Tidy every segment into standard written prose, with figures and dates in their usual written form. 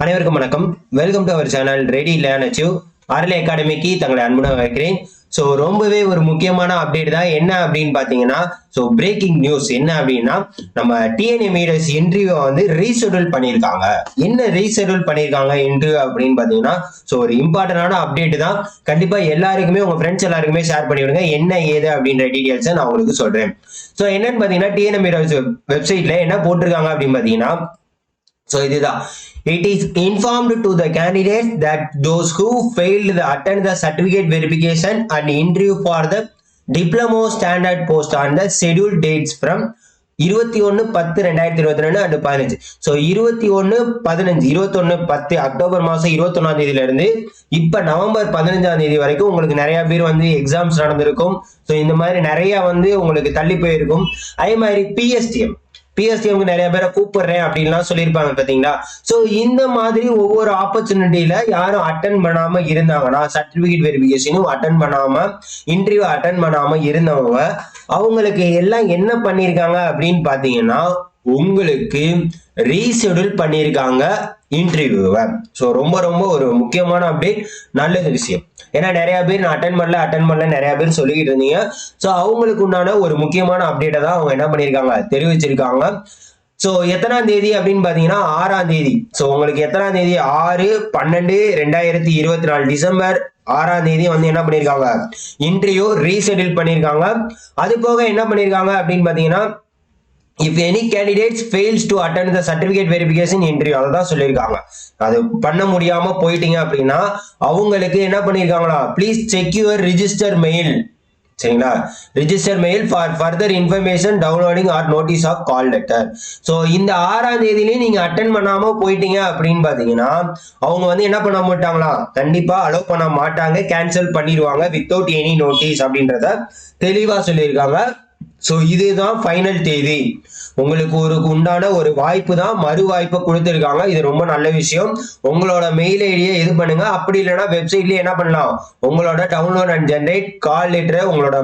அனைவருக்கும் வணக்கம். Welcome to our channel ready learn achieve RL அகாடமிக்கு தங்களை அன்புடன் வைக்கிறேன். ஸோ ரொம்பவே ஒரு முக்கியமான அப்டேட் தான். என்ன அப்படின்னு பார்த்தீங்கன்னா, ஸோ பிரேக்கிங் நியூஸ் என்ன அப்படின்னா, நம்ம டிஎன்எம்இஎஸ் இன்டர்வியூ வந்து ரீஷெடியூல் பண்ணியிருக்காங்க. என்ன ரீஷெடியூல் பண்ணியிருக்காங்க இன்டர்வியூ அப்படின்னு பார்த்தீங்கன்னா, ஸோ ஒரு இம்பார்ட்டன்டான அப்டேட் தான். கண்டிப்பாக எல்லாருக்குமே உங்கள் ஃப்ரெண்ட்ஸ் எல்லாருக்குமே ஷேர் பண்ணிவிடுங்க. என்ன ஏது அப்படின்ற டீடைல்ஸை நான் உங்களுக்கு சொல்கிறேன். ஸோ என்னன்னு பார்த்தீங்கன்னா, டிஎன்எம்இஎஸ் வெப்சைட்ல என்ன போட்டிருக்காங்க அப்படின்னு பார்த்தீங்கன்னா, so it is informed to the candidates that those who failed to attend the certificate verification and interview for the diploma standard post on the scheduled dates from 21/10/2022 and 15. So 21/15 October மாசம் 21ஆம் தேதியில இருந்து இப்ப November 15ஆம் தேதி வரைக்கும் உங்களுக்கு நிறைய பேர் வந்து எக்ஸாம்ஸ் நடந்திருக்கும். ஸோ இந்த மாதிரி நிறைய வந்து உங்களுக்கு தள்ளி போயிருக்கும். அதே மாதிரி பிஎஸ்டிஎம்க்கு நிறைய பேரை கூப்பிடுறேன் அப்படின்லாம் சொல்லியிருப்பாங்க பார்த்தீங்களா. ஸோ இந்த மாதிரி ஒவ்வொரு ஆப்பர்ச்சுனிட்டியில யாரும் அட்டன் பண்ணாம இருந்தாங்கன்னா, சர்டிபிகேட் வெரிஃபிகேஷனும் அட்டன் பண்ணாம இன்டர்வியூ அட்டன் பண்ணாம இருந்தவங்க அவங்களுக்கு எல்லாம் என்ன பண்ணியிருக்காங்க அப்படின்னு பார்த்தீங்கன்னா, உங்களுக்கு ரீஷெடியூல் பண்ணியிருக்காங்க இன்டர்வியூவை. ஸோ ரொம்ப ரொம்ப ஒரு முக்கியமான அப்டேட், நல்ல விஷயம். ஏன்னா நிறைய பேர் நான் அட்டன் பண்ணல நிறைய பேர் சொல்லிக்கிட்டு இருந்தீங்க. ஸோ அவங்களுக்கு உண்டான ஒரு முக்கியமான அப்டேட்டை தான் அவங்க என்ன பண்ணியிருக்காங்க, தெரிவிச்சிருக்காங்க. ஸோ எத்தனாம் தேதி அப்படின்னு பார்த்தீங்கன்னா 6ஆம் தேதி. ஸோ உங்களுக்கு எத்தனாம் தேதி, 6/12/2024 டிசம்பர் 6ஆம் தேதி வந்து என்ன பண்ணியிருக்காங்க, இன்டர்வியூ ரீஷெடியூல் பண்ணியிருக்காங்க. அது போக என்ன பண்ணியிருக்காங்க அப்படின்னு பார்த்தீங்கன்னா, if any candidates fails to attend the certificate verification interview, அதான் சொல்லியிருக்காங்க. அது பண்ண முடியாம போயிட்டீங்க அப்படின்னா அவங்களுக்கு என்ன பண்ணியிருக்காங்களா, please check your register mail. சரிங்களா, register mail for further information downloading or notice of call letter. So இந்த 6ஆம் தேதியிலேயே நீங்க அட்டன் பண்ணாம போயிட்டீங்க அப்படின்னு பாத்தீங்கன்னா அவங்க வந்து என்ன பண்ண மாட்டாங்களா, கண்டிப்பா அலோவ் பண்ண மாட்டாங்க, கேன்சல் பண்ணிடுவாங்க வித்தவுட் எனி நோட்டீஸ் அப்படின்றத தெளிவா சொல்லியிருக்காங்க. ஸோ இதுதான் ஃபைனல் தேதி. உங்களுக்கு ஒரு உண்டான ஒரு வாய்ப்பு தான், மறு வாய்ப்பை கொடுத்துருக்காங்க. இது ரொம்ப நல்ல விஷயம். உங்களோட மெயில் ஐடியை இது பண்ணுங்க. அப்படி இல்லைன்னா வெப்சைட்லயே என்ன பண்ணலாம், உங்களோட download and generate call letter, உங்களோட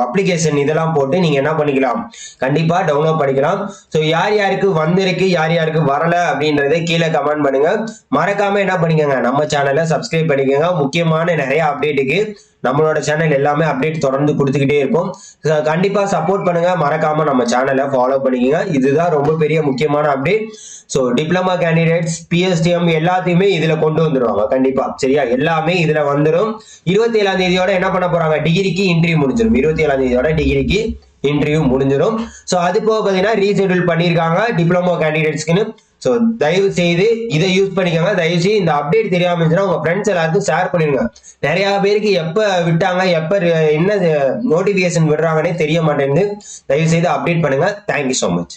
அப்ளிகேஷன் இதெல்லாம் போட்டு நீங்க என்ன பண்ணிக்கலாம், கண்டிப்பா டவுன்லோட் பண்ணிக்கலாம். ஸோ யார் யாருக்கு வந்திருக்கு, யார் யாருக்கு வரல அப்படின்றத கீழே கமெண்ட் பண்ணுங்க. மறக்காம என்ன பண்ணிக்கோங்க, நம்ம சேனலை சப்ஸ்கிரைப் பண்ணிக்கோங்க. முக்கியமான நிறைய அப்டேட்டுக்கு நம்மளோட சேனல் எல்லாமே அப்டேட் தொடர்ந்து கொடுத்துக்கிட்டே இருக்கும். கண்டிப்பா சப்போர்ட் பண்ணுங்க. மறக்காம நம்ம சேனலை ஃபாலோ பண்ணிக்கோங்க. இதுதான் ரொம்ப பெரிய முக்கியமான update. So diploma candidates, PSTM எல்லாத்தையுமே இதுல கொண்டு வந்துருவாங்க கண்டிப்பா. சரியா, எல்லாமே இதுல வந்துடும். 27ஆம் தேதியோட என்ன பண்ண போறாங்க, டிகிரிக்கு இன்டர்வியூ முடிஞ்சிடும். 27ஆம் தேதியோட டிகிரிக்கு இன்டர்வியூ முடிஞ்சிடும். ஸோ அது போக பார்த்தீங்கன்னா ரீஷெடியூல் பண்ணியிருக்காங்க டிப்ளமோ கேண்டிடேட்ஸ்க்குன்னு. ஸோ தயவு செய்து இதை யூஸ் பண்ணிக்கோங்க. தயவு செய்து இந்த அப்டேட் தெரியாம இருந்துச்சுன்னா உங்க ஃப்ரெண்ட்ஸ் எல்லாருக்கும் ஷேர் பண்ணிடுங்க. நிறைய பேருக்கு எப்ப விட்டாங்க, எப்ப என்ன நோட்டிபிகேஷன் விடுறாங்கன்னே தெரிய மாட்டேங்குது. தயவு செய்து அப்டேட் பண்ணுங்க. Thank you so much.